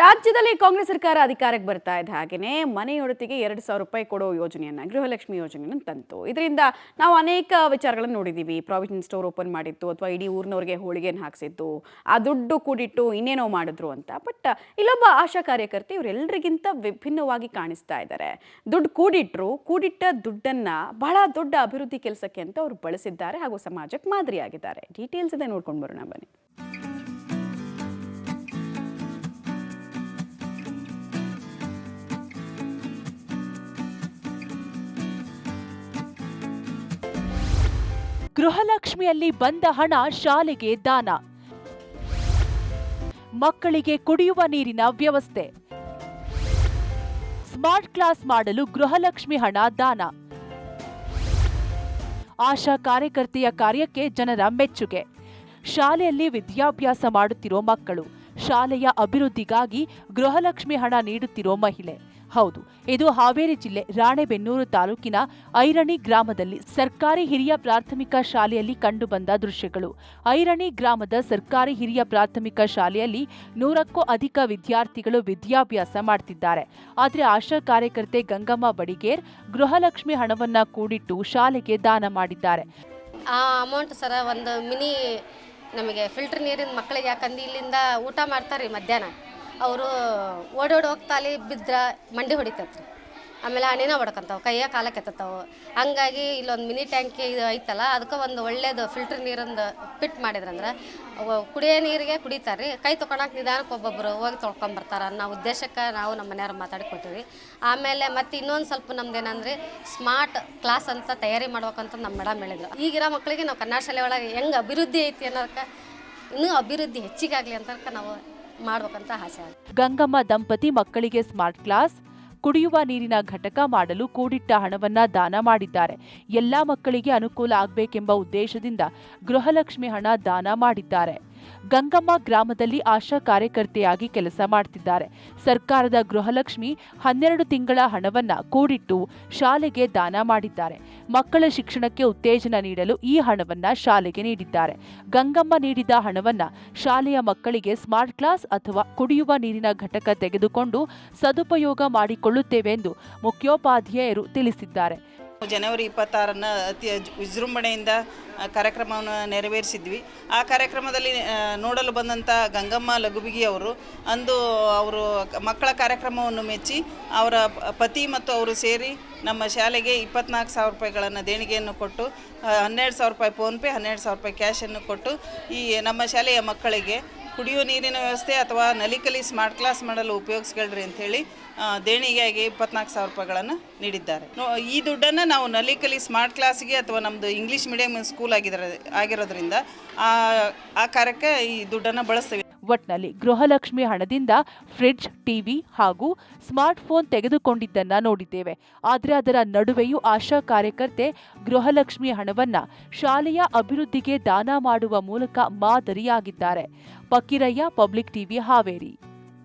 ರಾಜ್ಯದಲ್ಲಿ ಕಾಂಗ್ರೆಸ್ ಸರ್ಕಾರ ಅಧಿಕಾರಕ್ಕೆ ಬರ್ತಾ ಇದ್ದ ಹಾಗೆಯೇ ಮನೆಯೊಡತಿಗೆ 2,000 ರೂಪಾಯಿ ಕೊಡೋ ಯೋಜನೆಯನ್ನ ಗೃಹಲಕ್ಷ್ಮಿ ಯೋಜನೆಯನ್ನು ತಂತು. ಇದರಿಂದ ನಾವು ಅನೇಕ ವಿಚಾರಗಳನ್ನು ನೋಡಿದ್ದೀವಿ. ಪ್ರಾವಿಷನ್ ಸ್ಟೋರ್ ಓಪನ್ ಮಾಡಿತ್ತು ಅಥವಾ ಇಡೀ ಊರಿನವರಿಗೆ ಹೋಳಿಗೆಯನ್ನು ಹಾಕ್ಸಿತ್ತು, ಆ ದುಡ್ಡು ಕೂಡಿಟ್ಟು ಇನ್ನೇನೋ ಮಾಡಿದ್ರು ಅಂತ. ಬಟ್ ಇಲ್ಲೊಬ್ಬ ಆಶಾ ಕಾರ್ಯಕರ್ತೆ ಇವರೆಲ್ಲರಿಗಿಂತ ವಿಭಿನ್ನವಾಗಿ ಕಾಣಿಸ್ತಾ ಇದ್ದಾರೆ. ದುಡ್ಡು ಕೂಡಿಟ್ಟ ದುಡ್ಡನ್ನ ಬಹಳ ದೊಡ್ಡ ಅಭಿವೃದ್ಧಿ ಕೆಲಸಕ್ಕೆ ಅಂತ ಅವರು ಬಳಸಿದ್ದಾರೆ ಹಾಗೂ ಸಮಾಜಕ್ಕೆ ಮಾದರಿಯಾಗಿದ್ದಾರೆ. ಡೀಟೇಲ್ಸ್ ಇದೆ, ನೋಡ್ಕೊಂಡು ಬರೋಣ ಬನ್ನಿ. ಗೃಹಲಕ್ಷ್ಮಿಯಲ್ಲಿ ಬಂದ ಹಣ ಶಾಲೆಗೆ ದಾನ, ಮಕ್ಕಳಿಗೆ ಕುಡಿಯುವ ನೀರಿನ ವ್ಯವಸ್ಥೆ, ಸ್ಮಾರ್ಟ್ ಕ್ಲಾಸ್ ಮಾಡಲು ಗೃಹಲಕ್ಷ್ಮಿ ಹಣ ದಾನ. ಆಶಾ ಕಾರ್ಯಕರ್ತೆಯ ಕಾರ್ಯಕ್ಕೆ ಜನರ ಮೆಚ್ಚುಗೆ. ಶಾಲೆಯಲ್ಲಿ ವಿದ್ಯಾಭ್ಯಾಸ ಮಾಡುತ್ತಿರೋ ಮಕ್ಕಳು, ಶಾಲೆಯ ಅಭಿವೃದ್ಧಿಗಾಗಿ ಗೃಹಲಕ್ಷ್ಮಿ ಹಣ ನೀಡುತ್ತಿರೋ ಮಹಿಳೆ. ಹೌದು, ಇದು ಹಾವೇರಿ ಜಿಲ್ಲೆ ರಾಣೆಬೆನ್ನೂರು ತಾಲೂಕಿನ ಐರಣಿ ಗ್ರಾಮದಲ್ಲಿ ಸರ್ಕಾರಿ ಹಿರಿಯ ಪ್ರಾಥಮಿಕ ಶಾಲೆಯಲ್ಲಿ ಕಂಡುಬಂದ ದೃಶ್ಯಗಳು. ಐರಣಿ ಗ್ರಾಮದ ಸರ್ಕಾರಿ ಹಿರಿಯ ಪ್ರಾಥಮಿಕ ಶಾಲೆಯಲ್ಲಿ 100ಕ್ಕೂ ಅಧಿಕ ವಿದ್ಯಾರ್ಥಿಗಳು ವಿದ್ಯಾಭ್ಯಾಸ ಮಾಡ್ತಿದ್ದಾರೆ. ಆದರೆ ಆಶಾ ಕಾರ್ಯಕರ್ತೆ ಗಂಗಮ್ಮ ಬಡಿಗೇರ್ ಗೃಹಲಕ್ಷ್ಮಿ ಹಣವನ್ನ ಕೂಡಿಟ್ಟು ಶಾಲೆಗೆ ದಾನ ಮಾಡಿದ್ದಾರೆ. ಆ ಅಮೌಂಟ್ ಸರ ಒಂದು ಮಿನಿ ನಮಗೆ ಫಿಲ್ಟರ್ ನೀರಿನ ಮಕ್ಕಳಿಗೆ, ಯಾಕಂದ್ರೆ ಇಲ್ಲಿಂದ ಊಟ ಮಾಡ್ತಾರೆ ಮಧ್ಯಾಹ್ನ, ಅವರು ಓಡೋಡಿ ಹೋಗ್ತಾ ಅಲ್ಲಿ ಬಿದ್ದರೆ ಮಂಡಿ ಹೊಡಿತೈತ್ರಿ, ಆಮೇಲೆ ಹಣ್ಣಿನ ಹೊಡ್ಕೊಂತಾವೆ, ಕೈಯ ಕಾಲ ಕೆತ್ತತಾವೆ. ಹಂಗಾಗಿ ಇಲ್ಲೊಂದು ಮಿನಿ ಟ್ಯಾಂಕಿ ಇದು ಐತಲ್ಲ, ಅದಕ್ಕೆ ಒಂದು ಒಳ್ಳೇದು ಫಿಲ್ಟರ್ ನೀರಿಂದು ಫಿಟ್ ಮಾಡಿದ್ರಂದ್ರೆ ಕುಡಿಯೋ ನೀರಿಗೆ ಕುಡಿತಾರೆ, ಕೈ ತೊಗೊಳಕ್ಕೆ ನಿಧಾನಕ್ಕೆ ಒಬ್ಬೊಬ್ಬರು ಹೋಗಿ ತೊಳ್ಕೊಂಬರ್ತಾರೆ ಅನ್ನೋ ಉದ್ದೇಶಕ್ಕೆ ನಾವು ನಮ್ಮ ಮನೆಯವ್ರು ಮಾತಾಡಿಕೊಟ್ಟಿವಿ. ಆಮೇಲೆ ಮತ್ತು ಇನ್ನೊಂದು ಸ್ವಲ್ಪ ನಮ್ದೇನಂದ್ರೆ ಸ್ಮಾರ್ಟ್ ಕ್ಲಾಸ್ ಅಂತ ತಯಾರಿ ಮಾಡ್ಬೇಕಂತ ನಮ್ಮ ಮೇಡಮ್ ಹೇಳಿದ್ರು. ಈಗಿರೋ ಮಕ್ಕಳಿಗೆ ನಾವು ಕನ್ನಡ ಶಾಲೆ ಒಳಗೆ ಹೆಂಗೆ ಅಭಿವೃದ್ಧಿ ಐತಿ ಅನ್ನೋದಕ್ಕೆ ಇನ್ನೂ ಅಭಿವೃದ್ಧಿ ಹೆಚ್ಚಿಗಾಗಲಿ ಅಂತ ನಾವು ಮಾಡ್ಬೇಕಂತ ಆಸೆ. ಗಂಗಮ್ಮ ದಂಪತಿ ಮಕ್ಕಳಿಗೆ ಸ್ಮಾರ್ಟ್ ಕ್ಲಾಸ್, ಕುಡಿಯುವ ನೀರಿನ ಘಟಕ ಮಾಡಲು ಕೂಡಿಟ್ಟ ಹಣವನ್ನ ದಾನ ಮಾಡಿದ್ದಾರೆ. ಎಲ್ಲಾ ಮಕ್ಕಳಿಗೆ ಅನುಕೂಲ ಆಗಬೇಕೆಂಬ ಉದ್ದೇಶದಿಂದ ಗೃಹಲಕ್ಷ್ಮಿ ಹಣ ದಾನ ಮಾಡಿದ್ದಾರೆ. ಗಂಗಮ್ಮ ಗ್ರಾಮದಲ್ಲಿ ಆಶಾ ಕಾರ್ಯಕರ್ತೆಯಾಗಿ ಕೆಲಸ ಮಾಡ್ತಿದ್ದಾರೆ. ಸರ್ಕಾರದ ಗೃಹಲಕ್ಷ್ಮಿ 12 ತಿಂಗಳ ಹಣವನ್ನ ಕೂಡಿಟ್ಟು ಶಾಲೆಗೆ ದಾನ ಮಾಡಿದ್ದಾರೆ. ಮಕ್ಕಳ ಶಿಕ್ಷಣಕ್ಕೆ ಉತ್ತೇಜನ ನೀಡಲು ಈ ಹಣವನ್ನ ಶಾಲೆಗೆ ನೀಡಿದ್ದಾರೆ. ಗಂಗಮ್ಮ ನೀಡಿದ ಹಣವನ್ನ ಶಾಲೆಯ ಮಕ್ಕಳಿಗೆ ಸ್ಮಾರ್ಟ್ ಕ್ಲಾಸ್ ಅಥವಾ ಕುಡಿಯುವ ನೀರಿನ ಘಟಕ ತೆಗೆದುಕೊಂಡು ಸದುಪಯೋಗ ಮಾಡಿಕೊಳ್ಳುತ್ತೇವೆ ಎಂದು ಮುಖ್ಯೋಪಾಧ್ಯಾಯರು ತಿಳಿಸಿದ್ದಾರೆ. ಜನವರಿ 26ರಂದು ಅತಿ ವಿಜೃಂಭಣೆಯಿಂದ ಕಾರ್ಯಕ್ರಮವನ್ನು ನೆರವೇರಿಸಿದ್ವಿ. ಆ ಕಾರ್ಯಕ್ರಮದಲ್ಲಿ ನೋಡಲು ಬಂದಂಥ ಗಂಗಮ್ಮ ಲಗುಬಿಗಿ ಅವರು ಮಕ್ಕಳ ಕಾರ್ಯಕ್ರಮವನ್ನು ಮೆಚ್ಚಿ ಅವರ ಪತಿ ಮತ್ತು ಅವರು ಸೇರಿ ನಮ್ಮ ಶಾಲೆಗೆ 24,000 ರೂಪಾಯಿಗಳನ್ನು ದೇಣಿಗೆಯನ್ನು ಕೊಟ್ಟು 12,000 ರೂಪಾಯಿ ಫೋನ್ಪೇ, 12,000 ರೂಪಾಯಿ ಕ್ಯಾಶನ್ನು ಕೊಟ್ಟು ಈ ನಮ್ಮ ಶಾಲೆಯ ಮಕ್ಕಳಿಗೆ ಕುಡಿಯುವ ನೀರಿನ ವ್ಯವಸ್ಥೆ ಅಥವಾ ನಲಿಕಲಿ ಸ್ಮಾರ್ಟ್ ಕ್ಲಾಸ್ ಮಾಡಲು ಉಪಯೋಗಿಸ್ಕೊಳ್ರಿ ಅಂಥೇಳಿ ದೇಣಿಗೆಯಾಗಿ 24,000 ರೂಪಾಯಿಗಳನ್ನು ನೀಡಿದ್ದಾರೆ. ಈ ದುಡ್ಡನ್ನು ನಾವು ನಲಿಕಲಿ ಸ್ಮಾರ್ಟ್ ಕ್ಲಾಸ್ಗೆ ಅಥವಾ ನಮ್ಮದು ಇಂಗ್ಲೀಷ್ ಮೀಡಿಯಂ ಸ್ಕೂಲ್ ಆಗಿರೋದ್ರಿಂದ ಆ ಕಾರ್ಯಕ್ಕೆ ಈ ದುಡ್ಡನ್ನು ಬಳಸ್ತೇವೆ. ಒಟ್ನಲ್ಲಿ ಗೃಹಲಕ್ಷ್ಮಿ ಹಣದಿಂದ ಫ್ರಿಡ್ಜ್, ಟಿವಿ ಹಾಗೂ ಸ್ಮಾರ್ಟ್ ಫೋನ್ ತೆಗೆದುಕೊಂಡಿದ್ದನ್ನ ನೋಡಿದ್ದೇವೆ. ಆದರೆ ಅದರ ನಡುವೆಯೂ ಆಶಾ ಕಾರ್ಯಕರ್ತೆ ಗೃಹಲಕ್ಷ್ಮಿ ಹಣವನ್ನ ಶಾಲೆಯ ಅಭಿವೃದ್ಧಿಗೆ ದಾನ ಮಾಡುವ ಮೂಲಕ ಮಾದರಿಯಾಗಿದ್ದಾರೆ. ಪಕ್ಕಿರಯ್ಯ, ಪಬ್ಲಿಕ್ ಟಿವಿ, ಹಾವೇರಿ.